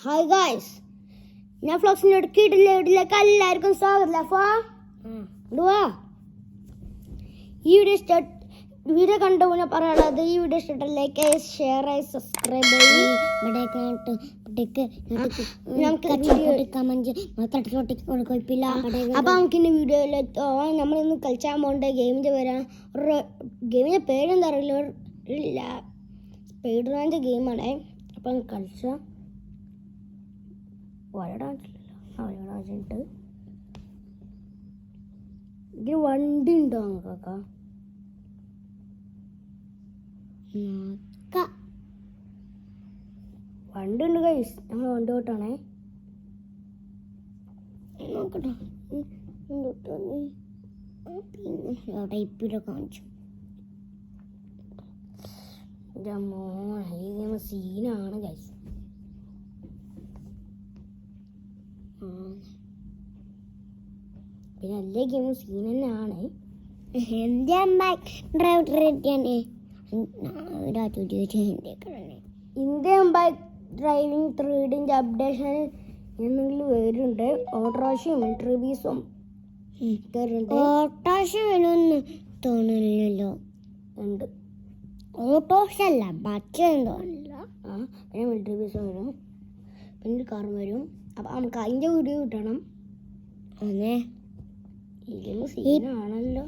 Hi guys, ഞാൻ ഫ്ലോക്സിൻ്റെ വീട്ടിലേക്ക് എല്ലാവർക്കും സ്വാഗതം. ഈ വീഡിയോ കണ്ടു മുന്നേ പറയാനുള്ളത്, ഈ വീഡിയോ ഇഷ്ടപ്പെട്ട ലൈക്ക് ചെയ്യുക, ഷെയർ ചെയ്യുക, സബ്സ്ക്രൈബ് ചെയ്യുക. അപ്പം നമുക്കിൻ്റെ വീഡിയോയിലെത്തോ. നമ്മളിന്ന് കളിച്ചാൻ പോകേണ്ട ഗെയിമിൻ്റെ ഗെയിമിൻ്റെ പേരെന്താ അറിയില്ല, സ്പീഡ് റേഞ്ച് ഗെയിമാണ്. അപ്പം കളിച്ച വലടാച്ചിട്ട് ഇത് വണ്ടി ഉണ്ടോ കാക്ക? വണ്ടി ഉണ്ട് ഗൈസ്, നമ്മൾ വണ്ടി തൊട്ടാണേ. നോക്കട്ടെ, ടൈപ്പിലൊക്കെ കാണിച്ചു. സീനാണ് ഗൈസ്. പിന്നെ എല്ലാ ഗെയിമും സീൻ തന്നെയാണ്. ഇന്ത്യൻ ബൈക്ക് ഡ്രൈവിംഗ് 3ഡിൻ്റെ അപ്ഡേഷൻ എന്തെങ്കിലും വരുന്നുണ്ട്. ഓട്ടോറിക്ഷയും മിലിറ്ററി ബീസും ഓട്ടോറിക്ഷ വരുമെന്ന് തോന്നുന്നില്ലല്ലോ. ഉണ്ട്, ഓട്ടോറിക്ഷ അല്ല, ബസ്സൊന്നും തോന്നില്ല. പിന്നെ മിലിറ്ററി ബീസും വരും, പിന്നെ കാറും വരും. അപ്പം നമുക്ക് അതിൻ്റെ വീഡിയോ കിട്ടണം. അതെ, ഈ ഗെയിം സീനാണല്ലോ.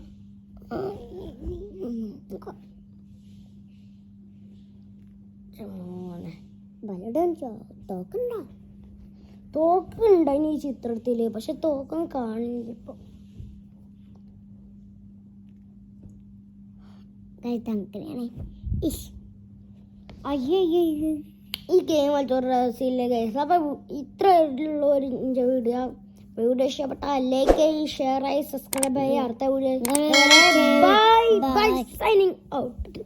തോക്കുണ്ടോ ഇനി ഈ ചിത്രത്തില്? പക്ഷെ തോക്കൊന്നും കാണില്ല ഇപ്പൊ. ഈ ഗെയിം കളിച്ചോറില്ല ഗൈസ്. അപ്പം ഇത്ര ഉള്ള ഒരു വീഡിയോ ഇഷ്ടപ്പെട്ട ലൈക്ക് ചെയ്യുക, ഷെയർ ചെയ്യുക, സബ്സ്ക്രൈബ് ചെയ്യുക. അടുത്ത video bye bye, signing out.